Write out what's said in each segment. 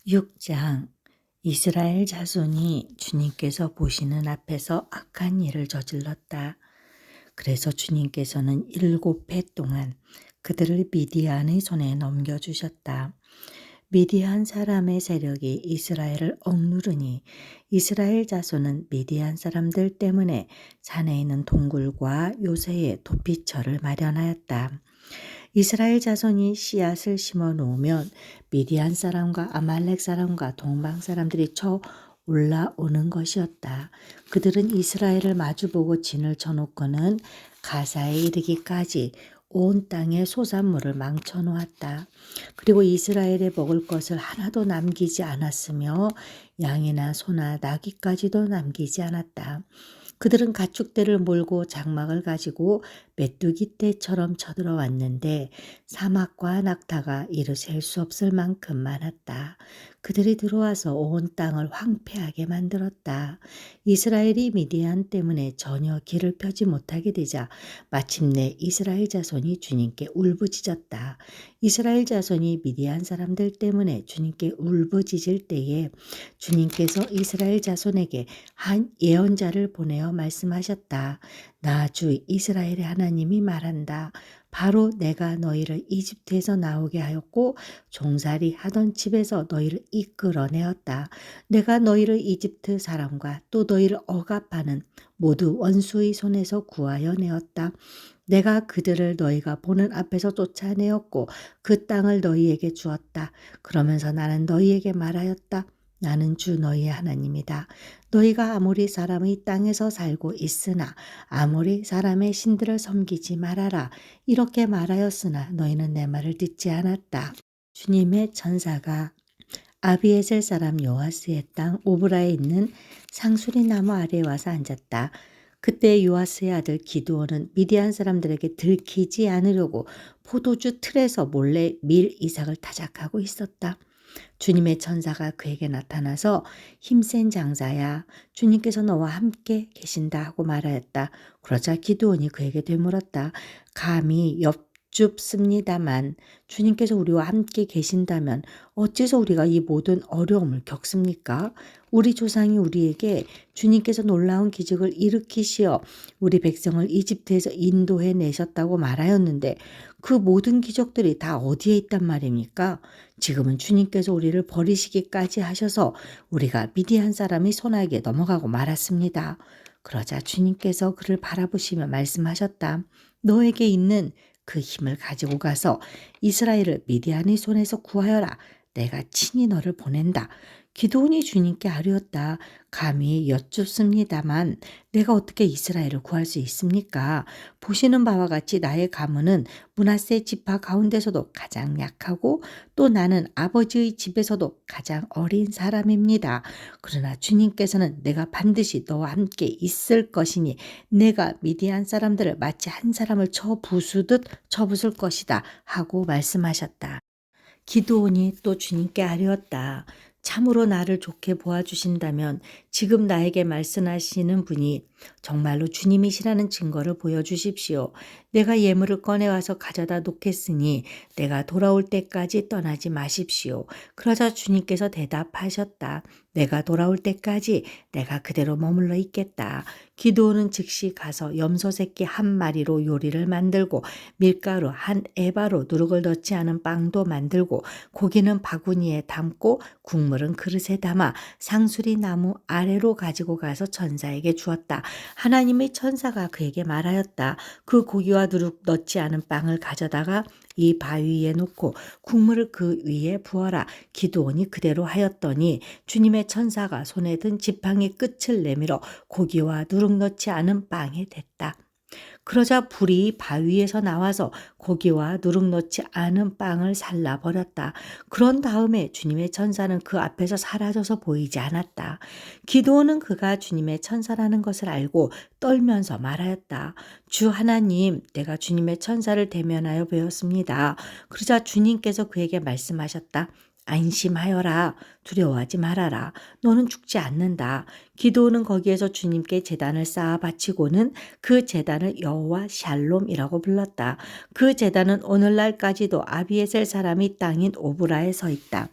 6장 이스라엘 자손이 주님께서 보시는 앞에서 악한 일을 저질렀다. 그래서 주님께서는 7해 동안 그들을 미디안의 손에 넘겨주셨다. 미디안 사람의 세력이 이스라엘을 억누르니 이스라엘 자손은 미디안 사람들 때문에 산에 있는 동굴과 요새에 도피처를 마련하였다. 이스라엘 자손이 씨앗을 심어 놓으면 미디안 사람과 아말렉 사람과 동방 사람들이 쳐 올라오는 것이었다. 그들은 이스라엘을 마주보고 진을 쳐놓고는 가사에 이르기까지 온 땅의 소산물을 망쳐 놓았다. 그리고 이스라엘에 먹을 것을 하나도 남기지 않았으며 양이나 소나 나귀까지도 남기지 않았다. 그들은 가축대를 몰고 장막을 가지고 메뚜기 떼처럼 쳐들어왔는데 사막과 낙타가 이루 셀 수 없을 만큼 많았다. 그들이 들어와서 온 땅을 황폐하게 만들었다. 이스라엘이 미디안 때문에 전혀 길을 펴지 못하게 되자 마침내 이스라엘 자손이 주님께 울부짖었다. 이스라엘 자손이 미디안 사람들 때문에 주님께 울부짖을 때에 주님께서 이스라엘 자손에게 한 예언자를 보내어 말씀하셨다. 나 주 이스라엘의 하나님이 말한다. 바로 내가 너희를 이집트에서 나오게 하였고 종살이 하던 집에서 너희를 이끌어내었다. 내가 너희를 이집트 사람과 또 너희를 억압하는 모두 원수의 손에서 구하여 내었다. 내가 그들을 너희가 보는 앞에서 쫓아내었고 그 땅을 너희에게 주었다. 그러면서 나는 너희에게 말하였다. 나는 주 너희의 하나님이다. 너희가 아모리 사람의 땅에서 살고 있으나 아모리 사람의 신들을 섬기지 말아라. 이렇게 말하였으나 너희는 내 말을 듣지 않았다. 주님의 천사가 아비에셀 사람 요아스의 땅 오브라에 있는 상수리 나무 아래에 와서 앉았다. 그때 요아스의 아들 기드온은 미디안 사람들에게 들키지 않으려고 포도주 틀에서 몰래 밀 이삭을 타작하고 있었다. 주님의 천사가 그에게 나타나서 힘센 장자야, 주님께서 너와 함께 계신다 하고 말하였다. 그러자 기드온이 그에게 되물었다. 감히 엽줍습니다만 주님께서 우리와 함께 계신다면 어째서 우리가 이 모든 어려움을 겪습니까? 우리 조상이 우리에게 주님께서 놀라운 기적을 일으키시어 우리 백성을 이집트에서 인도해 내셨다고 말하였는데 그 모든 기적들이 다 어디에 있단 말입니까? 지금은 주님께서 우리를 버리시기까지 하셔서 우리가 미디안 사람의 손아귀에 넘어가고 말았습니다. 그러자 주님께서 그를 바라보시며 말씀하셨다. 너에게 있는 그 힘을 가지고 가서 이스라엘을 미디안의 손에서 구하여라. 내가 친히 너를 보낸다. 기드온이 주님께 아뢰었다. 감히 여쭙습니다만 내가 어떻게 이스라엘을 구할 수 있습니까? 보시는 바와 같이 나의 가문은 므낫세 지파 가운데서도 가장 약하고 또 나는 아버지의 집에서도 가장 어린 사람입니다. 그러나 주님께서는 내가 반드시 너와 함께 있을 것이니 내가 미디안 사람들을 마치 한 사람을 쳐 부수듯 쳐 부술 것이다 하고 말씀하셨다. 기드온이 또 주님께 아뢰었다. 참으로 나를 좋게 보아주신다면 지금 나에게 말씀하시는 분이 정말로 주님이시라는 증거를 보여주십시오. 내가 예물을 꺼내와서 가져다 놓겠으니 내가 돌아올 때까지 떠나지 마십시오. 그러자 주님께서 대답하셨다. 내가 돌아올 때까지 내가 그대로 머물러 있겠다. 기드온은 즉시 가서 염소 새끼 한 마리로 요리를 만들고 밀가루 한 에바로 누룩을 넣지 않은 빵도 만들고 고기는 바구니에 담고 국물은 그릇에 담아 상수리 나무 아래로 가지고 가서 천사에게 주었다. 하나님의 천사가 그에게 말하였다. 그 고기와 누룩 넣지 않은 빵을 가져다가 이 바위 위에 놓고 국물을 그 위에 부어라. 기드온이 그대로 하였더니 주님의 천사가 손에 든 지팡이 끝을 내밀어 고기와 누룩 넣지 않은 빵에 댔다. 그러자 불이 바위에서 나와서 고기와 누룩 넣지 않은 빵을 살라버렸다. 그런 다음에 주님의 천사는 그 앞에서 사라져서 보이지 않았다. 기드온은 그가 주님의 천사라는 것을 알고 떨면서 말하였다. 주 하나님, 내가 주님의 천사를 대면하여 배웠습니다. 그러자 주님께서 그에게 말씀하셨다. 안심하여라. 두려워하지 말아라. 너는 죽지 않는다. 기드온은 거기에서 주님께 제단을 쌓아 바치고는 그 제단을 여호와 샬롬이라고 불렀다. 그 제단은 오늘날까지도 아비에셀 사람이 땅인 오브라에 서 있다.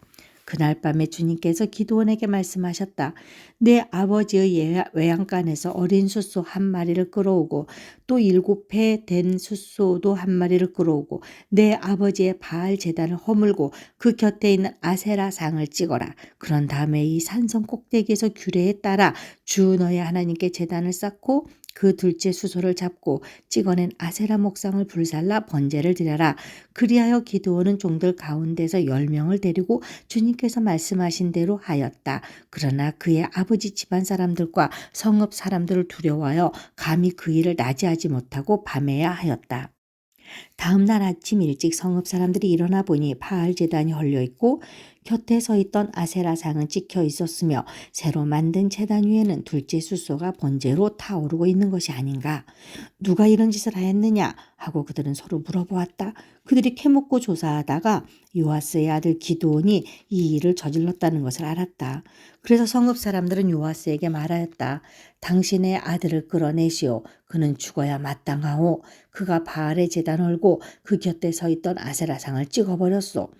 그날 밤에 주님께서 기드온에게 말씀하셨다. 내 아버지의 외양간에서 어린 숫소 한 마리를 끌어오고 또 7해 된 숫소도 한 마리를 끌어오고 내 아버지의 바알 제단을 허물고 그 곁에 있는 아세라 상을 찍어라. 그런 다음에 이 산성 꼭대기에서 규례에 따라 주 너의 하나님께 제단을 쌓고 그 둘째 수소를 잡고 찍어낸 아세라 목상을 불살라 번제를 드려라. 그리하여 기드온은 종들 가운데서 10명을 데리고 주님께서 말씀하신 대로 하였다. 그러나 그의 아버지 집안 사람들과 성읍 사람들을 두려워하여 감히 그 일을 낮에 하지 못하고 밤에야 하였다. 다음 날 아침 일찍 성읍 사람들이 일어나 보니 바알 제단이 헐려 있고 곁에 서 있던 아세라 상은 찍혀 있었으며 새로 만든 제단 위에는 둘째 숫소가 번제로 타오르고 있는 것이 아닌가. 누가 이런 짓을 하였느냐 하고 그들은 서로 물어보았다. 그들이 캐묻고 조사하다가 요아스의 아들 기드온이 이 일을 저질렀다는 것을 알았다. 그래서 성읍 사람들은 요아스에게 말하였다. 당신의 아들을 끌어내시오. 그는 죽어야 마땅하오. 그가 바알의 제단 헐고 그 곁에 서 있던 아세라상을 찍어버렸소.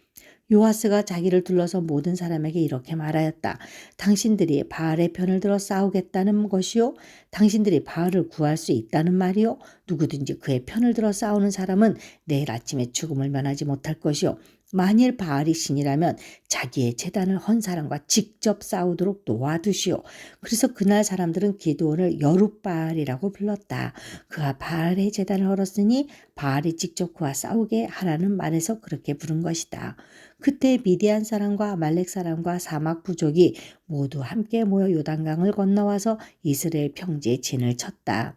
요아스가 자기를 둘러서 모든 사람에게 이렇게 말하였다. 당신들이 바알의 편을 들어 싸우겠다는 것이요? 당신들이 바알을 구할 수 있다는 말이요? 누구든지 그의 편을 들어 싸우는 사람은 내일 아침에 죽음을 면하지 못할 것이요. 만일 바알이 신이라면 자기의 제단을 헌 사람과 직접 싸우도록 놓아두시오. 그래서 그날 사람들은 기드온을 여룻바알이라고 불렀다. 그가 바알의 제단을 헐었으니 바알이 직접 그와 싸우게 하라는 말에서 그렇게 부른 것이다. 그때 미디안 사람과 아말렉 사람과 사막 부족이 모두 함께 모여 요단강을 건너와서 이스라엘 평지에 진을 쳤다.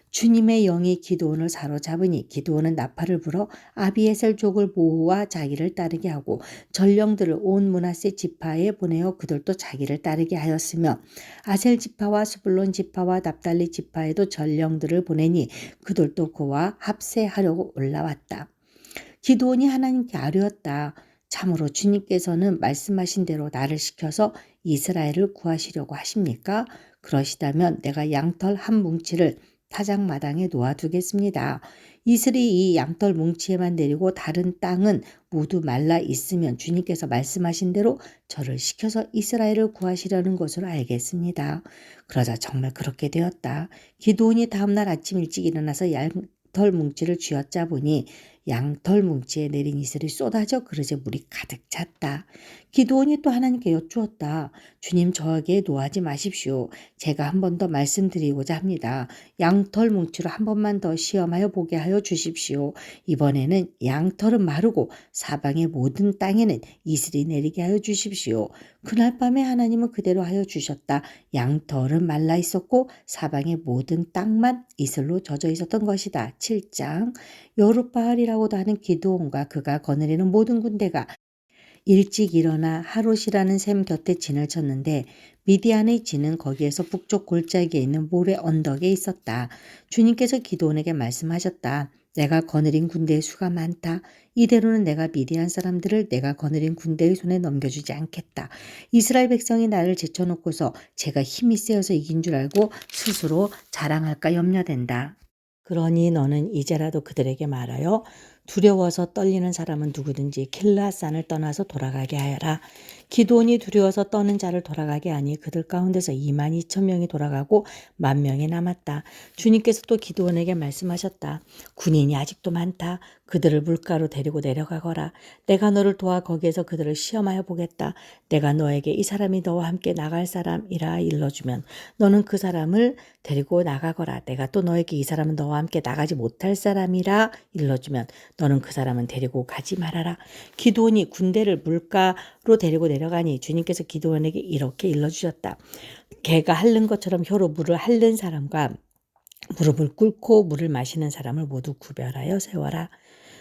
주님의 영이 기드온을 사로잡으니 기드온은 나팔을 불어 아비에셀족을 모아 자기를 따르게 하고 전령들을 온 므낫세 지파에 보내어 그들도 자기를 따르게 하였으며 아셀 지파와 스불론 지파와 납달리 지파에도 전령들을 보내니 그들도 그와 합세하려고 올라왔다. 기드온이 하나님께 아뢰었다. 참으로 주님께서는 말씀하신 대로 나를 시켜서 이스라엘을 구하시려고 하십니까? 그러시다면 내가 양털 한 뭉치를 타작마당에 놓아두겠습니다. 이슬이 이 양털 뭉치에만 내리고 다른 땅은 모두 말라 있으면 주님께서 말씀하신 대로 저를 시켜서 이스라엘을 구하시려는 것으로 알겠습니다. 그러자 정말 그렇게 되었다. 기드온이 다음날 아침 일찍 일어나서 양털 뭉치를 쥐어짜 보니 양털 뭉치에 내린 이슬이 쏟아져 그릇에 물이 가득 찼다. 기드온이 또 하나님께 여쭈었다. 주님 저에게 노하지 마십시오. 제가 한 번 더 말씀드리고자 합니다. 양털 뭉치로 한 번만 더 시험하여 보게 하여 주십시오. 이번에는 양털은 마르고 사방의 모든 땅에는 이슬이 내리게 하여 주십시오. 그날 밤에 하나님은 그대로 하여 주셨다. 양털은 말라 있었고 사방의 모든 땅만 이슬로 젖어 있었던 것이다. 7장. 여룻바알이라고도 하는 기드온과 그가 거느리는 모든 군대가 일찍 일어나 하롯이라는 샘 곁에 진을 쳤는데 미디안의 진은 거기에서 북쪽 골짜기에 있는 모래 언덕에 있었다. 주님께서 기드온에게 말씀하셨다. 내가 거느린 군대의 수가 많다. 이대로는 내가 미디안 사람들을 내가 거느린 군대의 손에 넘겨주지 않겠다. 이스라엘 백성이 나를 제쳐놓고서 제가 힘이 세어서 이긴 줄 알고 스스로 자랑할까 염려된다. 그러니 너는 이제라도 그들에게 말하여 두려워서 떨리는 사람은 누구든지 길라산을 떠나서 돌아가게 하여라. 기드온이 두려워서 떠는 자를 돌아가게 하니 그들 가운데서 22,000명이 돌아가고 10,000명이 남았다. 주님께서 또 기드온에게 말씀하셨다. 군인이 아직도 많다. 그들을 물가로 데리고 내려가거라. 내가 너를 도와 거기에서 그들을 시험하여 보겠다. 내가 너에게 이 사람이 너와 함께 나갈 사람이라 일러주면 너는 그 사람을 데리고 나가거라. 내가 또 너에게 이 사람은 너와 함께 나가지 못할 사람이라 일러주면 너는 그 사람은 데리고 가지 말아라. 기드온이 군대를 물가로 데리고 내려가니 주님께서 기드온에게 이렇게 일러주셨다. 개가 핥는 것처럼 혀로 물을 핥는 사람과 무릎을 꿇고 물을 마시는 사람을 모두 구별하여 세워라.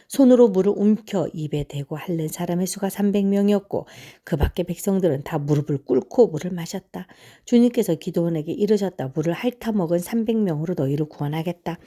손으로 물을 움켜 입에 대고 핥는 사람의 수가 300명이었고 그 밖의 백성들은 다 무릎을 꿇고 물을 마셨다. 주님께서 기드온에게 이르셨다. 물을 핥아 먹은 300명으로 너희를 구원하겠다.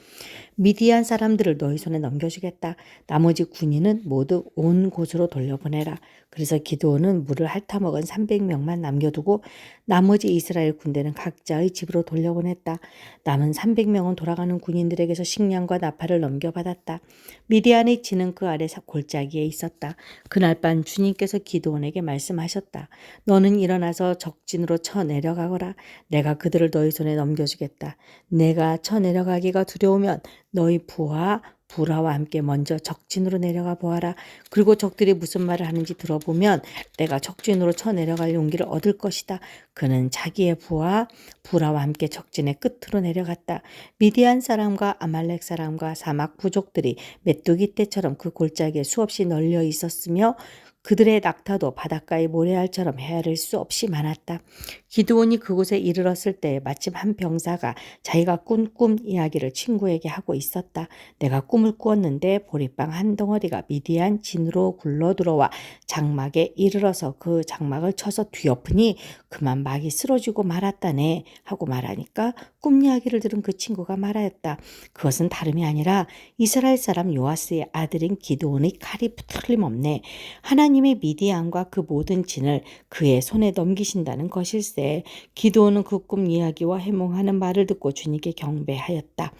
미디안 사람들을 너희 손에 넘겨주겠다. 나머지 군인은 모두 온 곳으로 돌려보내라. 그래서 기드온은 물을 핥아 먹은 300명만 남겨두고 나머지 이스라엘 군대는 각자의 집으로 돌려보냈다. 남은 300명은 돌아가는 군인들에게서 식량과 나팔을 넘겨받았다. 미디안의 진은 그 아래 골짜기에 있었다. 그날 밤 주님께서 기드온에게 말씀하셨다. 너는 일어나서 적진으로 쳐 내려가거라. 내가 그들을 너희 손에 넘겨주겠다. 내가 쳐 내려가기가 두려우면 너희 부하 불화와 함께 먼저 적진으로 내려가 보아라. 그리고 적들이 무슨 말을 하는지 들어보면 내가 적진으로 쳐 내려갈 용기를 얻을 것이다. 그는 자기의 부하 불화와 함께 적진의 끝으로 내려갔다. 미디안 사람과 아말렉 사람과 사막 부족들이 메뚜기 떼처럼 그 골짜기에 수없이 널려 있었으며 그들의 낙타도 바닷가의 모래알처럼 헤아릴 수 없이 많았다. 기드온이 그곳에 이르렀을 때 마침 한 병사가 자기가 꾼 꿈 이야기를 친구에게 하고 있었다. 내가 꿈을 꾸었는데 보리빵 한 덩어리가 미디안 진으로 굴러 들어와 장막에 이르러서 그 장막을 쳐서 뒤엎으니 그만 막이 쓰러지고 말았다네 하고 말하니까 꿈 이야기를 들은 그 친구가 말하였다. 그것은 다름이 아니라 이스라엘 사람 요아스의 아들인 기드온의 칼이 틀림없네. 하나님의 미디안과 그 모든 진을 그의 손에 넘기신다는 것일세. 기드온은 그 꿈 이야기와 해몽하는 말을 듣고 주님께 경배하였다.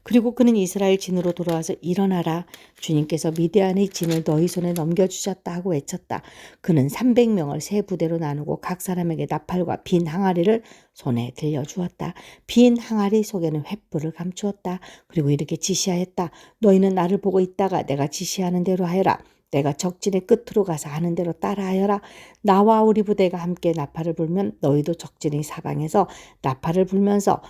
그리고 그는 이스라엘 진으로 돌아와서 일어나라. 주님께서 미디안의 진을 너희 손에 넘겨주셨다 하고 외쳤다. 그는 300명을 세 부대로 나누고 각 사람에게 나팔과 빈 항아리를 손에 들려주었다. 빈 항아리 속에는 횃불을 감추었다. 그리고 이렇게 지시하였다. 너희는 나를 보고 있다가 내가 지시하는 대로 하여라. 내가 적진의 끝으로 가서 하는 대로 따라하여라. 나와 우리 부대가 함께 나팔을 불면 너희도 적진의 사방에서 나팔을 불면서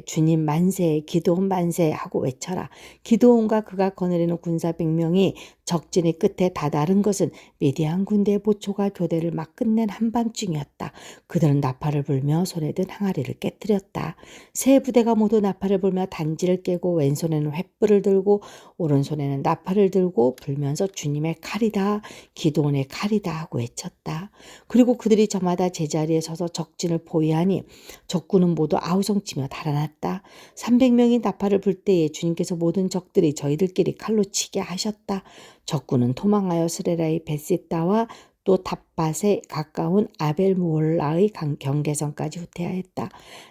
주님 만세, 기드온 만세 하고 외쳐라. 기드온과 그가 거느리는 군사 100명이 적진의 끝에 다다른 것은 미디안 군대의 보초가 교대를 막 끝낸 한밤중이었다. 그들은 나팔을 불며 손에 든 항아리를 깨뜨렸다. 세 부대가 모두 나팔을 불며 단지를 깨고 왼손에는 횃불을 들고 오른손에는 나팔을 들고 불면서 주님의 칼이다, 기드온의 칼이다 하고 외쳤다. 그리고 그들이 저마다 제자리에 서서 적진을 포위하니 적군은 모두 아우성치며 달아났다. 300명이 나팔을 불 때에 주님께서 모든 적들이 저희들끼리 칼로 치게 하셨다. 적군은 도망하여 스레라의 베시다와 또 탑밭에 가까운 아벨몰라의 경계선까지 후퇴하였다.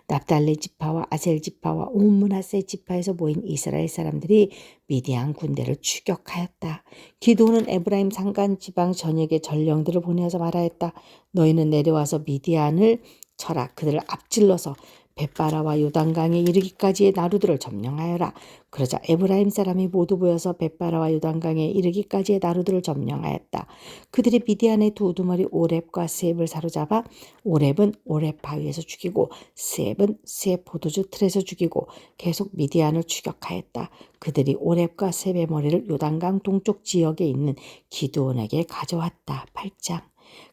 납달리 지파와 아셀 지파와 온 므낫세 지파에서 모인 이스라엘 사람들이 미디안 군대를 추격하였다. 기드온은 에브라임 산간 지방 전역의 전령들을 보내어서 말하였다. 너희는 내려와서 미디안을 쳐라. 그들을 앞질러서 벳바라와 요단강에 이르기까지의 나루들을 점령하여라. 그러자 에브라임 사람이 모두 모여서 벳바라와 요단강에 이르기까지의 나루들을 점령하였다. 그들이 미디안의 두 우두머리 오렙과 스앱을 사로잡아 오렙은 오렙 바위에서 죽이고 스앱은 스앱 포도주 틀에서 죽이고 계속 미디안을 추격하였다. 그들이 오렙과 스앱의 머리를 요단강 동쪽 지역에 있는 기드온에게 가져왔다. 8장.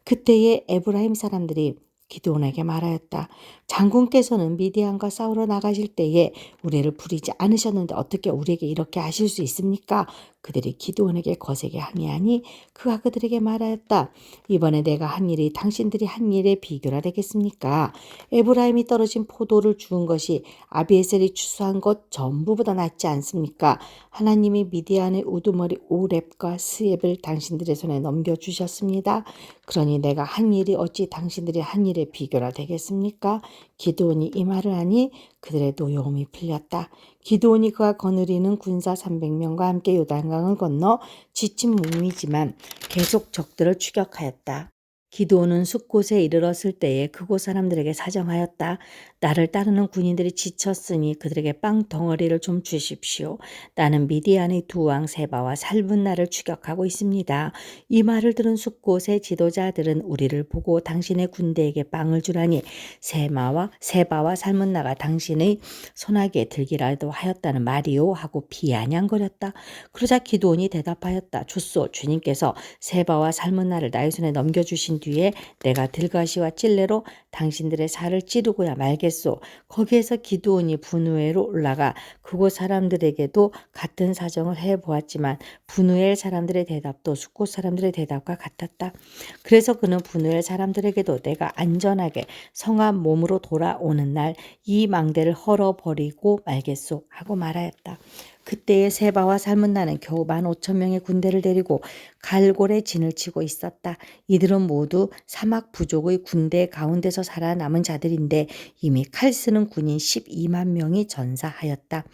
그때에 에브라임 사람들이 기드온에게 말하였다. 장군께서는 미디안과 싸우러 나가실 때에 우리를 부리지 않으셨는데 어떻게 우리에게 이렇게 하실 수 있습니까? 그들이 기드온에게 거세게 항의하니 그가 그들에게 말하였다. 이번에 내가 한 일이 당신들이 한 일에 비교가 되겠습니까? 에브라임이 떨어진 포도를 주운 것이 아비에셀이 추수한 것 전부보다 낫지 않습니까? 하나님이 미디안의 우두머리 오렙과 스앱을 당신들의 손에 넘겨주셨습니다. 그러니 내가 한 일이 어찌 당신들이 한 일에 비교가 되겠습니까? 기드온이 이 말을 하니 그들의 노여움이 풀렸다. 기드온이 그가 거느리는 군사 300명과 함께 요단강을 건너 지친 몸이지만 계속 적들을 추격하였다. 기드온은 숲곳에 이르렀을 때에 그곳 사람들에게 사정하였다. 나를 따르는 군인들이 지쳤으니 그들에게 빵 덩어리를 좀 주십시오. 나는 미디안의 두 왕 세바와 살문나를 추격하고 있습니다. 이 말을 들은 숲곳의 지도자들은 우리를 보고 당신의 군대에게 빵을 주라니 세바와 살문나가 당신의 손아귀에 들기라도 하였다는 말이요 하고 비아냥거렸다. 그러자 기드온이 대답하였다. 주소, 주님께서 세바와 살문나를 나의 손에 넘겨주신 뒤에 내가 들가시와 찔레로 당신들의 살을 찌르고야 말겠소. 거기에서 기드온이 분우엘로 올라가 그곳 사람들에게도 같은 사정을 해보았지만 분우엘 사람들의 대답도 숫곳 사람들의 대답과 같았다. 그래서 그는 분우엘 사람들에게도 내가 안전하게 성한 몸으로 돌아오는 날 이 망대를 헐어버리고 말겠소 하고 말하였다. 그때의 세바와 살문나는 겨우 15,000명의 군대를 데리고 갈골의 진을 치고 있었다. 이들은 모두 사막 부족의 군대 가운데서 살아남은 자들인데 이미 칼 쓰는 군인 12만 명이 전사하였다.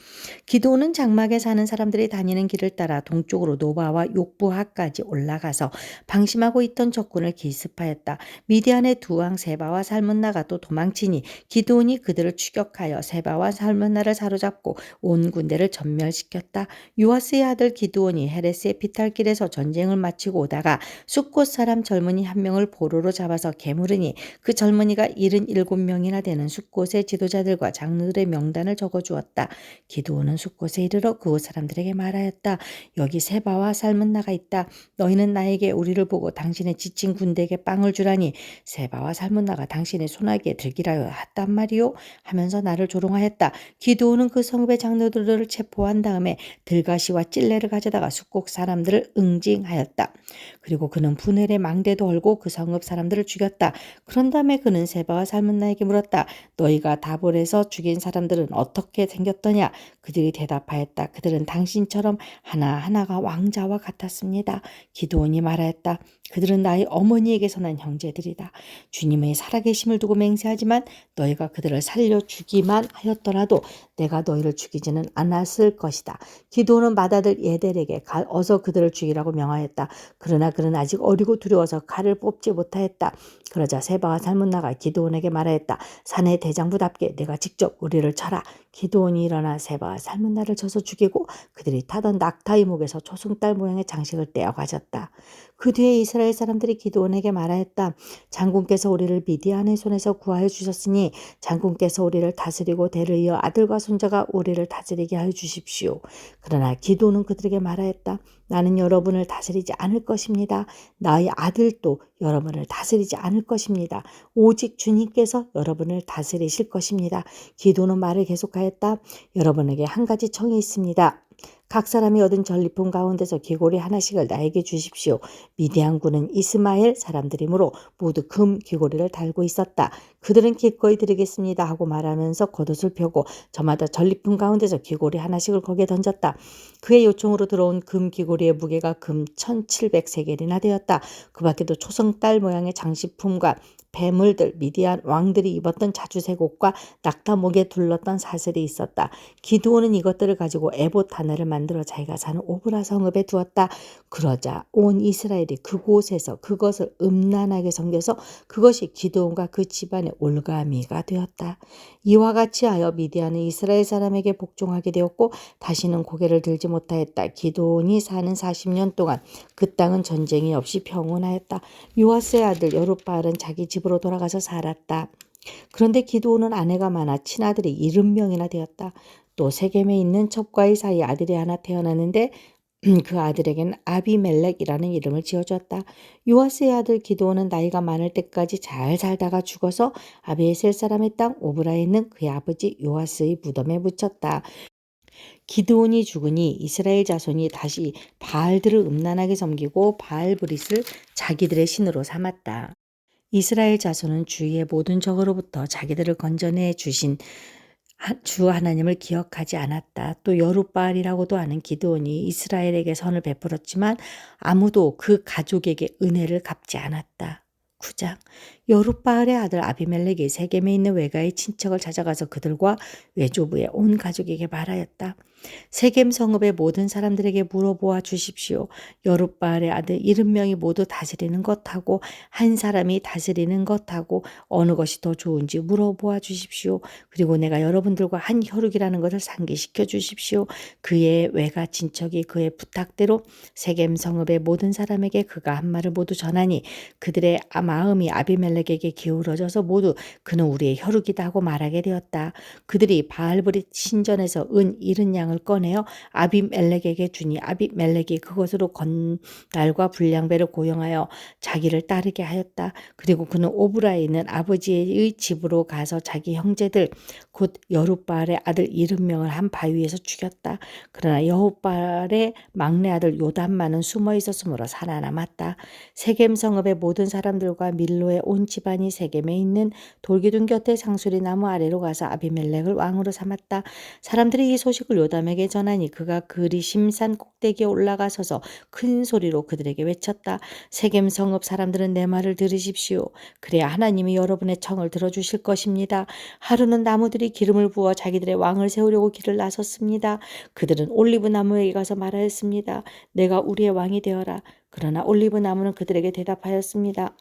기드온은 장막에 사는 사람들이 다니는 길을 따라 동쪽으로 노바와 욕부하까지 올라가서 방심하고 있던 적군을 기습하였다. 미디안의 두 왕 세바와 살문나가 또 도망치니 기드온이 그들을 추격하여 세바와 살문나를 사로잡고 온 군대를 전멸시켰다. 요아스의 아들 기드온이 헤레스의 피탈길에서 전쟁을 마치고 오다가 숫곳 사람 젊은이 한 명을 보로로 잡아서 개물으니 그 젊은이가 77명이나 되는 숫곳의 지도자들과 장로들의 명단을 적어주었다. 기드온은 숫곳에 이르러 그 사람들에게 말하였다. 여기 세바와 살문나가 있다. 너희는 나에게 우리를 보고 당신의 지친 군대에게 빵을 주라니 세바와 살문나가 당신의 손아귀에 들기라여 했단 말이요 하면서 나를 조롱하였다. 기드온은 그 성읍의 장로들을 체포한 다음에 들가시와 찔레를 가져다가 숫곳 사람들을 응징하였다. 그리고 그는 분헬의 망대도 헐고 그 성읍 사람들을 죽였다. 그런 다음에 그는 세바와 살문나에게 물었다. 너희가 다볼에서 죽인 사람들은 어떻게 생겼더냐? 그들이 대답하였다. 그들은 당신처럼 하나하나가 왕자와 같았습니다. 기드온이 말하였다. 그들은 나의 어머니에게서 난 형제들이다. 주님의 살아계심을 두고 맹세하지만 너희가 그들을 살려주기만 하였더라도 내가 너희를 죽이지는 않았을 것이다. 기드온은 맏아들 예델에게 어서 그들을 죽이라고 명하였다. 그러나 그는 아직 어리고 두려워서 칼을 뽑지 못하였다. 그러자 세바와 살문나가 기드온에게 말하였다. 사내 대장부답게 내가 직접 우리를 쳐라. 기드온이 일어나 세바와 살문나를 쳐서 죽이고 그들이 타던 낙타의 목에서 초승달 모양의 장식을 떼어 가졌다. 그 뒤에 이스라엘 사람들이 기드온에게 말하였다. 장군께서 우리를 미디안의 손에서 구하여 주셨으니 장군께서 우리를 다스리고 대를 이어 아들과 손자가 우리를 다스리게 하여 주십시오. 그러나 기드온은 그들에게 말하였다. 나는 여러분을 다스리지 않을 것입니다. 나의 아들도 여러분을 다스리지 않을 것입니다. 오직 주님께서 여러분을 다스리실 것입니다. 기드온은 말을 계속하였다. 여러분에게 한 가지 청이 있습니다. 각 사람이 얻은 전리품 가운데서 귀고리 하나씩을 나에게 주십시오. 미디안군은 이스마엘 사람들이므로 모두 금 귀고리를 달고 있었다. 그들은 기꺼이 드리겠습니다 하고 말하면서 겉옷을 펴고 저마다 전리품 가운데서 귀고리 하나씩을 거기에 던졌다. 그의 요청으로 들어온 금 귀고리의 무게가 금 1700세겔이나 되었다. 그 밖에도 초성달 모양의 장식품과 배물들, 미디안 왕들이 입었던 자주색 옷과 낙타 목에 둘렀던 사슬이 있었다. 기드온은 이것들을 가지고 에봇 하나를 만들어 자기가 사는 오브라 성읍에 두었다. 그러자 온 이스라엘이 그곳에서 그것을 음란하게 섬겨서 그것이 기드온과 그 집안의 올가미가 되었다. 이와 같이 하여 미디안은 이스라엘 사람에게 복종하게 되었고 다시는 고개를 들지 못하였다. 기드온이 사는 40년 동안 그 땅은 전쟁이 없이 평온하였다. 요아스의 아들 여룻바알은 자기 집으로 돌아가서 살았다. 그런데 기드온은 아내가 많아 친아들이 70명이나 되었다. 또 세겜에 있는 첩과의 사이에 아들이 하나 태어났는데 그 아들에게는 아비멜렉이라는 이름을 지어주었다. 요아스의 아들 기드온은 나이가 많을 때까지 잘 살다가 죽어서 아비에셀 사람의 땅 오브라에 있는 그의 아버지 요아스의 무덤에 묻혔다. 기드온이 죽으니 이스라엘 자손이 다시 바알들을 음란하게 섬기고 바알브릿을 자기들의 신으로 삼았다. 이스라엘 자손은 주위의 모든 적으로부터 자기들을 건져내 주신 주 하나님을 기억하지 않았다. 또 여룻바알이라고도 하는 기드온이 이스라엘에게 선을 베풀었지만 아무도 그 가족에게 은혜를 갚지 않았다. 9장 여룻바알의 아들 아비멜렉이 세겜에 있는 외가의 친척을 찾아가서 그들과 외조부의 온 가족에게 말하였다. 세겜 성읍의 모든 사람들에게 물어보아 주십시오. 여룻바알의 아들 70명이 모두 다스리는 것하고 한 사람이 다스리는 것하고 어느 것이 더 좋은지 물어보아 주십시오. 그리고 내가 여러분들과 한 혈육이라는 것을 상기시켜 주십시오. 그의 외가 친척이 그의 부탁대로 세겜 성읍의 모든 사람에게 그가 한 말을 모두 전하니 그들의 마음이 아비멜렉에게 기울어져서 모두 그는 우리의 혈육이다 하고 말하게 되었다. 그들이 바알브릿 신전에서 은 70양을 꺼내어 아비멜렉에게 주니 아비멜렉이 그것으로 건달과 불량배를 고용하여 자기를 따르게 하였다. 그리고 그는 오브라에 있는 아버지의 집으로 가서 자기 형제들 곧 여룻바알의 아들 70명을 한 바위에서 죽였다. 그러나 여룻바알의 막내 아들 요담만은 숨어 있었으므로 살아남았다. 세겜 성읍의 모든 사람들과 밀로의 온 온 집안이 세겜에 있는 돌기둥 곁에 상수리 나무 아래로 가서 아비멜렉을 왕으로 삼았다. 사람들이 이 소식을 요담에게 전하니 그가 그리 심산 꼭대기에 올라가서서 큰 소리로 그들에게 외쳤다. 세겜 성읍 사람들은 내 말을 들으십시오. 그래야 하나님이 여러분의 청을 들어주실 것입니다. 하루는 나무들이 기름을 부어 자기들의 왕을 세우려고 길을 나섰습니다. 그들은 올리브 나무에게 가서 말하였습니다. 내가 우리의 왕이 되어라. 그러나 올리브 나무는 그들에게 대답하였습니다.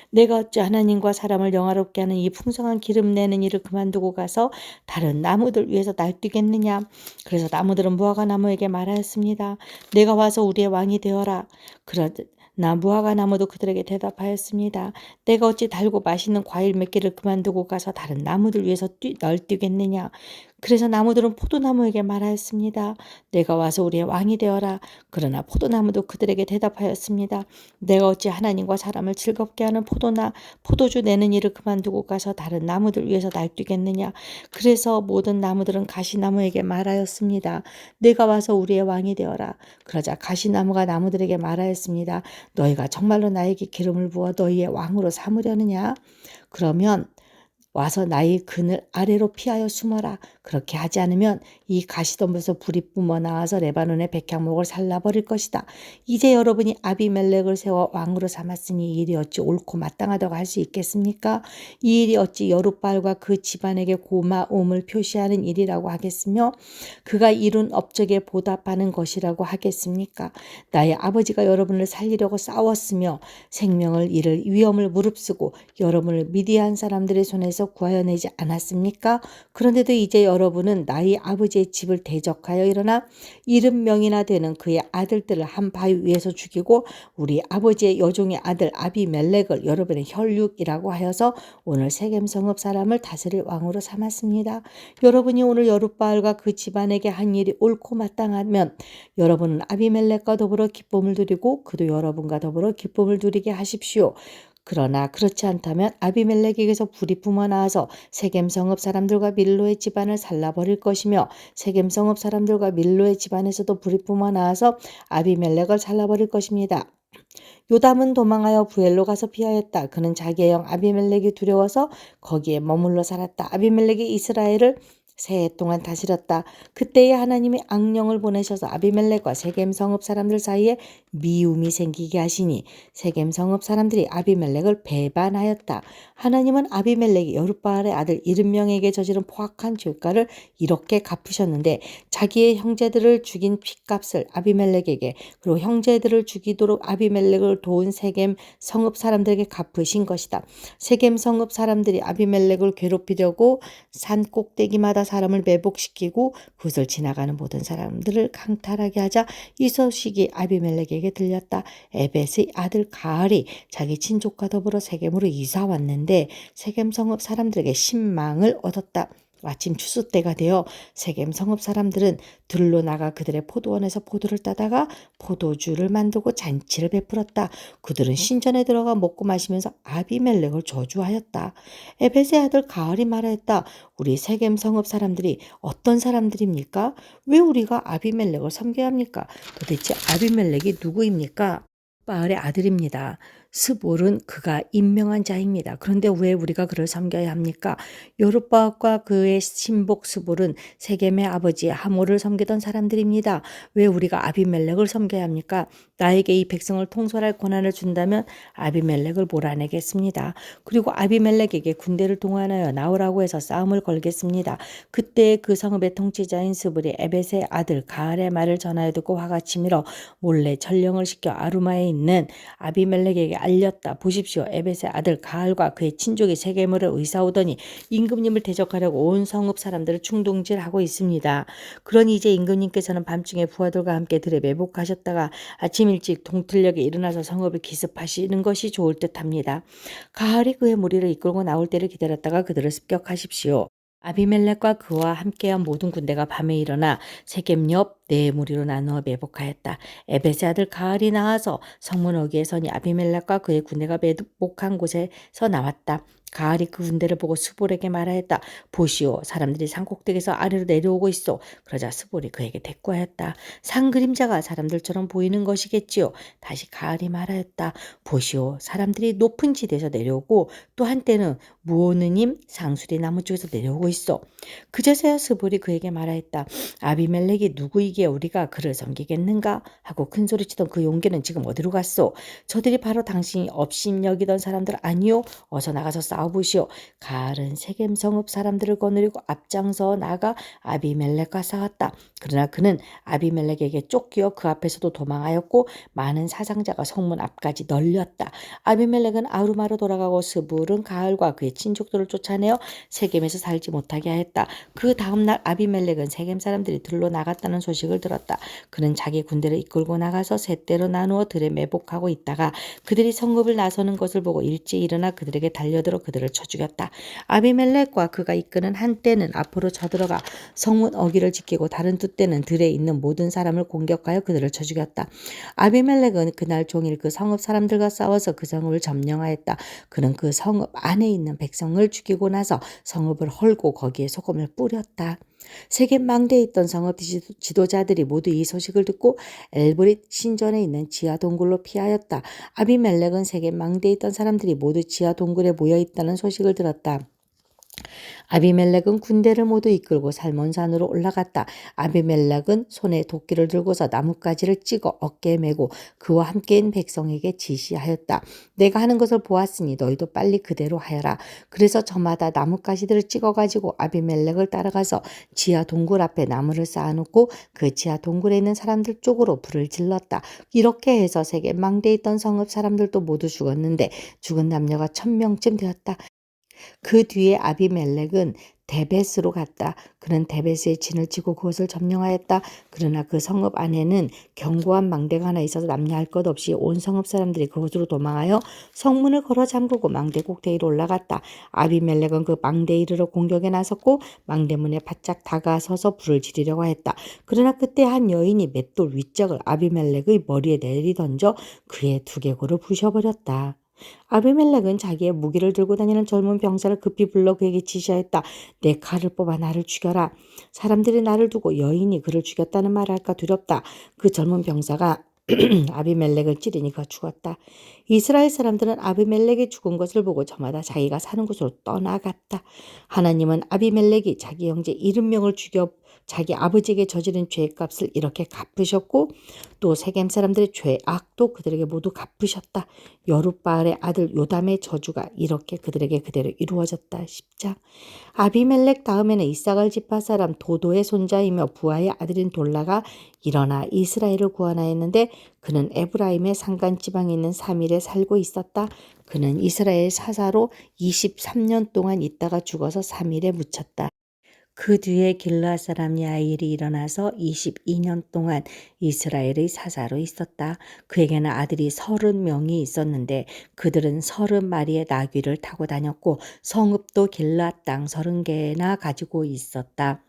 내가 어찌 하나님과 사람을 영화롭게 하는 이 풍성한 기름 내는 일을 그만두고 가서 다른 나무들 위해서 날뛰겠느냐. 그래서 나무들은 무화과 나무에게 말하였습니다. 내가 와서 우리의 왕이 되어라. 그러나 무화과 나무도 그들에게 대답하였습니다. 내가 어찌 달고 맛있는 과일 몇 개를 그만두고 가서 다른 나무들 위해서 널뛰겠느냐. 그래서 나무들은 포도나무에게 말하였습니다. 내가 와서 우리의 왕이 되어라. 그러나 포도나무도 그들에게 대답하였습니다. 내가 어찌 하나님과 사람을 즐겁게 하는 포도주 내는 일을 그만두고 가서 다른 나무들 위해서 날뛰겠느냐. 그래서 모든 나무들은 가시나무에게 말하였습니다. 내가 와서 우리의 왕이 되어라. 그러자 가시나무가 나무들에게 말하였습니다. 너희가 정말로 나에게 기름을 부어 너희의 왕으로 삼으려느냐? 그러면 와서 나의 그늘 아래로 피하여 숨어라. 그렇게 하지 않으면 이 가시덤불에서 불이 뿜어 나와서 레바논의 백향목을 살라버릴 것이다. 이제 여러분이 아비멜렉을 세워 왕으로 삼았으니 이 일이 어찌 옳고 마땅하다고 할 수 있겠습니까? 이 일이 어찌 여룻바알과 그 집안에게 고마움을 표시하는 일이라고 하겠으며 그가 이룬 업적에 보답하는 것이라고 하겠습니까? 나의 아버지가 여러분을 살리려고 싸웠으며 생명을 잃을 위험을 무릅쓰고 여러분을 미디안 사람들의 손에서 구하여내지 않았습니까? 그런데도 이제 여러분은 나의 아버지의 집을 대적하여 일어나 70명이나 되는 그의 아들들을 한 바위 위에서 죽이고 우리 아버지의 여종의 아들 아비멜렉을 여러분의 혈육이라고 하여서 오늘 세겜 성읍 사람을 다스릴 왕으로 삼았습니다. 여러분이 오늘 여룻바알과 그 집안에게 한 일이 옳고 마땅하면 여러분은 아비멜렉과 더불어 기쁨을 누리고 그도 여러분과 더불어 기쁨을 누리게 하십시오. 그러나 그렇지 않다면 아비멜렉에게서 불이 뿜어 나와서 세겜 성읍 사람들과 밀로의 집안을 살라버릴 것이며 세겜 성읍 사람들과 밀로의 집안에서도 불이 뿜어 나와서 아비멜렉을 살라버릴 것입니다. 요담은 도망하여 부엘로 가서 피하였다. 그는 자기의 형 아비멜렉이 두려워서 거기에 머물러 살았다. 아비멜렉이 이스라엘을 세 해 동안 다스렸다. 그때에 하나님이 악령을 보내셔서 아비멜렉과 세겜 성읍 사람들 사이에 미움이 생기게 하시니 세겜 성읍 사람들이 아비멜렉을 배반하였다. 하나님은 아비멜렉이 여룻바알의 아들 70명에게 저지른 포악한 죄가를 이렇게 갚으셨는데 자기의 형제들을 죽인 핏값을 아비멜렉에게 그리고 형제들을 죽이도록 아비멜렉을 도운 세겜 성읍 사람들에게 갚으신 것이다. 세겜 성읍 사람들이 아비멜렉을 괴롭히려고 산 꼭대기마다 사람을 매복시키고 그것을 지나가는 모든 사람들을 강탈하게 하자 이 소식이 아비멜렉에게 들렸다. 에벳의 아들 가알이 자기 친족과 더불어 세겜으로 이사 왔는데 세겜 성읍 사람들에게 신망을 얻었다. 마침 추수 때가 되어 세겜 성읍 사람들은 들로 나가 그들의 포도원에서 포도를 따다가 포도주를 만들고 잔치를 베풀었다. 그들은 신전에 들어가 먹고 마시면서 아비멜렉을 저주하였다. 에벳의 아들 가알이 말하였다. 우리 세겜 성읍 사람들이 어떤 사람들입니까? 왜 우리가 아비멜렉을 섬겨야 합니까? 도대체 아비멜렉이 누구입니까? 바알의 아들입니다. 스볼은 그가 임명한 자입니다. 그런데 왜 우리가 그를 섬겨야 합니까? 여룻바알과 그의 신복 스볼은 세겜의 아버지 하몰을 섬기던 사람들입니다. 왜 우리가 아비멜렉을 섬겨야 합니까? 나에게 이 백성을 통솔할 권한을 준다면 아비멜렉을 몰아내겠습니다. 그리고 아비멜렉에게 군대를 동원하여 나오라고 해서 싸움을 걸겠습니다. 그때 그 성읍의 통치자인 스볼이 에벳의 아들 가알의 말을 전하여 듣고 화가 치밀어 몰래 전령을 시켜 아루마에 있는 아비멜렉에게 알렸다. 보십시오. 에벳의 아들 가알과 그의 친족이 세겜으로 의사오더니 임금님을 대적하려고 온 성읍 사람들을 충동질하고 있습니다. 그러니 이제 임금님께서는 밤중에 부하들과 함께 들에 매복하셨다가 아침 일찍 동틀녘에 일어나서 성읍을 기습하시는 것이 좋을 듯합니다. 가알이 그의 무리를 이끌고 나올 때를 기다렸다가 그들을 습격하십시오. 아비멜렉과 그와 함께한 모든 군대가 밤에 일어나 세겜 옆 네 무리로 나누어 매복하였다. 에벳의 아들 가알이 나와서 성문 어귀에 서니 아비멜렉과 그의 군대가 매복한 곳에서 나왔다. 가알이 그 군대를 보고 스볼에게 말하였다. 보시오, 사람들이 산꼭대기에서 아래로 내려오고 있어. 그러자 스볼이 그에게 대꾸하였다. 산 그림자가 사람들처럼 보이는 것이겠지요. 다시 가알이 말하였다. 보시오, 사람들이 높은 지대에서 내려오고 또 한때는 무오느님 상수리 나무 쪽에서 내려오고 있어. 그제서야 스볼이 그에게 말하였다. 아비멜렉이 누구이기에 우리가 그를 섬기겠는가 하고 큰소리치던 그 용기는 지금 어디로 갔소? 저들이 바로 당신이 업신여기던 사람들 아니요? 어서 나가서 싸워보시오. 가알은 세겜 성읍 사람들을 거느리고 앞장서 나가 아비멜렉과 싸웠다. 그러나 그는 아비멜렉에게 쫓겨 그 앞에서도 도망하였고 많은 사상자가 성문 앞까지 널렸다. 아비멜렉은 아루마로 돌아가고 스불은 가알과 그의 친족들을 쫓아내어 세겜에서 살지 못하게 하였다. 그 다음날 아비멜렉은 세겜 사람들이 들로 나갔다는 소식을 들었다. 그는 자기 군대를 이끌고 나가서 셋대로 나누어 들에 매복하고 있다가 그들이 성읍을 나서는 것을 보고 일찍 일어나 그들에게 달려들어 그들을 쳐 죽였다. 아비멜렉과 그가 이끄는 한 떼는 앞으로 쳐들어가 성문 어귀를 지키고 다른 두 떼는 들에 있는 모든 사람을 공격하여 그들을 쳐 죽였다. 아비멜렉은 그날 종일 그 성읍 사람들과 싸워서 그 성읍을 점령하였다. 그는 그 성읍 안에 있는 백성을 죽이고 나서 성읍을 헐고 거기에 소금을 뿌렸다. 세겜 망대에 있던 성읍 지도자들이 모두 이 소식을 듣고 엘브릿 신전에 있는 지하 동굴로 피하였다. 아비멜렉은 세겜 망대에 있던 사람들이 모두 지하 동굴에 모여 있다는 소식을 들었다. 아비멜렉은 군대를 모두 이끌고 살몬산으로 올라갔다. 아비멜렉은 손에 도끼를 들고서 나뭇가지를 찍어 어깨에 메고 그와 함께인 백성에게 지시하였다. 내가 하는 것을 보았으니 너희도 빨리 그대로 하여라. 그래서 저마다 나뭇가지들을 찍어가지고 아비멜렉을 따라가서 지하 동굴 앞에 나무를 쌓아놓고 그 지하 동굴에 있는 사람들 쪽으로 불을 질렀다. 이렇게 해서 세겜 망대에 있던 성읍 사람들도 모두 죽었는데 죽은 남녀가 1000명쯤 되었다. 그 뒤에 아비멜렉은 데벳으로 갔다. 그는 데벳에 진을 치고 그것을 점령하였다. 그러나 그 성읍 안에는 견고한 망대가 하나 있어서 남녀할 것 없이 온 성읍 사람들이 그곳으로 도망하여 성문을 걸어 잠그고 망대 꼭대기로 올라갔다. 아비멜렉은 그 망대에 이르러 공격에 나섰고 망대문에 바짝 다가서서 불을 지르려고 했다. 그러나 그때 한 여인이 맷돌 윗짝을 아비멜렉의 머리에 내리던져 그의 두개골을 부셔버렸다. 아비멜렉은 자기의 무기를 들고 다니는 젊은 병사를 급히 불러 그에게 지시하였다. 내 칼을 뽑아 나를 죽여라. 사람들이 나를 두고 여인이 그를 죽였다는 말을 할까 두렵다. 그 젊은 병사가 아비멜렉을 찌르니 그가 죽었다. 이스라엘 사람들은 아비멜렉이 죽은 것을 보고 저마다 자기가 사는 곳으로 떠나갔다. 하나님은 아비멜렉이 자기 형제 70명을 죽여 자기 아버지에게 저지른 죄값을 이렇게 갚으셨고 또 세겜 사람들의 죄악도 그들에게 모두 갚으셨다. 여룻바알의 아들 요담의 저주가 이렇게 그들에게 그대로 이루어졌다. 10장. 아비멜렉 다음에는 이사갈 지파 사람 도도의 손자이며 부하의 아들인 돌라가 일어나 이스라엘을 구원하였는데 그는 에브라임의 산간 지방에 있는 사밀에 살고 있었다. 그는 이스라엘 사사로 23년 동안 있다가 죽어서 사밀에 묻혔다. 그 뒤에 길르앗 사람 야일이 일어나서 22년 동안 이스라엘의 사사로 있었다. 그에게는 아들이 30명이 있었는데 그들은 30마리의 나귀를 타고 다녔고 성읍도 길르앗 땅 30개나 가지고 있었다.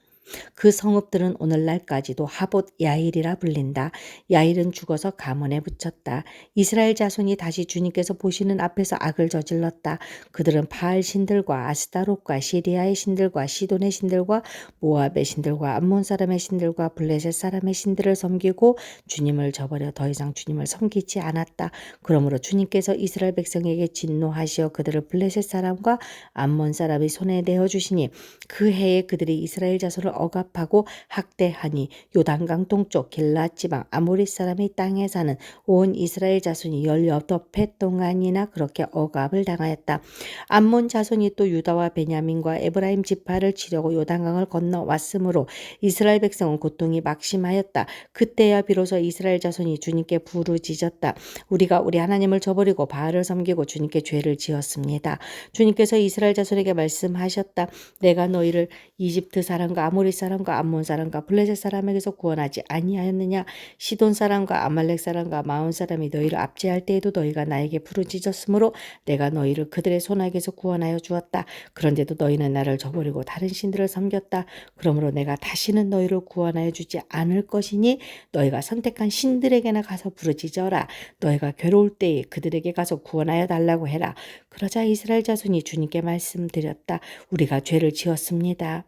그 성읍들은 오늘날까지도 하봇 야일이라 불린다. 야일은 죽어서 가문에 붙였다. 이스라엘 자손이 다시 주님께서 보시는 앞에서 악을 저질렀다. 그들은 바알 신들과 아스타롯과 시리아의 신들과 시돈의 신들과 모압의 신들과 암몬 사람의 신들과 블레셋 사람의 신들을 섬기고 주님을 저버려 더 이상 주님을 섬기지 않았다. 그러므로 주님께서 이스라엘 백성에게 진노하시어 그들을 블레셋 사람과 암몬 사람의 손에 내어주시니 그 해에 그들이 이스라엘 자손을 억압하고 학대하니 요단강 동쪽 길앗 지방 아모리 사람의 땅에 사는 온 이스라엘 자손이 18해 동안이나 그렇게 억압을 당하였다. 암몬 자손이 또 유다와 베냐민과 에브라임 지파를 치려고 요단강을 건너왔으므로 이스라엘 백성은 고통이 막심하였다. 그때야 비로소 이스라엘 자손이 주님께 부르짖었다. 우리가 우리 하나님을 저버리고 바알을 섬기고 주님께 죄를 지었습니다. 주님께서 이스라엘 자손에게 말씀하셨다. 내가 너희를 이집트 사람과 아모리 아모리 사람과 암몬 사람과 블레셋 사람에게서 구원하지 아니하였느냐? 시돈 사람과 아말렉 사람과 마온 사람이 너희를 압제할 때에도 너희가 나에게 부르짖었으므로 내가 너희를 그들의 손에게서 구원하여 주었다. 그런데도 너희는 나를 저버리고 다른 신들을 섬겼다. 그러므로 내가 다시는 너희를 구원하여 주지 않을 것이니 너희가 선택한 신들에게나 가서 부르짖어라. 너희가 괴로울 때에 그들에게 가서 구원하여 달라고 해라. 그러자 이스라엘 자손이 주님께 말씀드렸다. 우리가 죄를 지었습니다.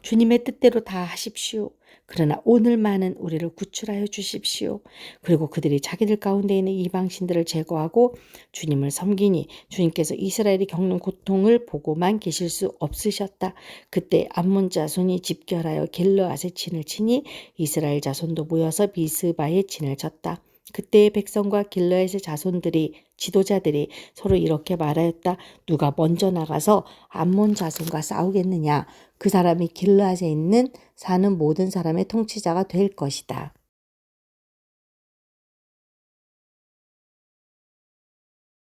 주님의 뜻대로 다 하십시오. 그러나 오늘만은 우리를 구출하여 주십시오. 그리고 그들이 자기들 가운데 있는 이방신들을 제거하고 주님을 섬기니 주님께서 이스라엘이 겪는 고통을 보고만 계실 수 없으셨다. 그때 암몬 자손이 집결하여 길르앗에 진을 치니 이스라엘 자손도 모여서 비스바에 진을 쳤다. 그때의 백성과 길르앗의 자손들이 지도자들이 서로 이렇게 말하였다. 누가 먼저 나가서 암몬 자손과 싸우겠느냐? 그 사람이 길르앗에 있는 사는 모든 사람의 통치자가 될 것이다.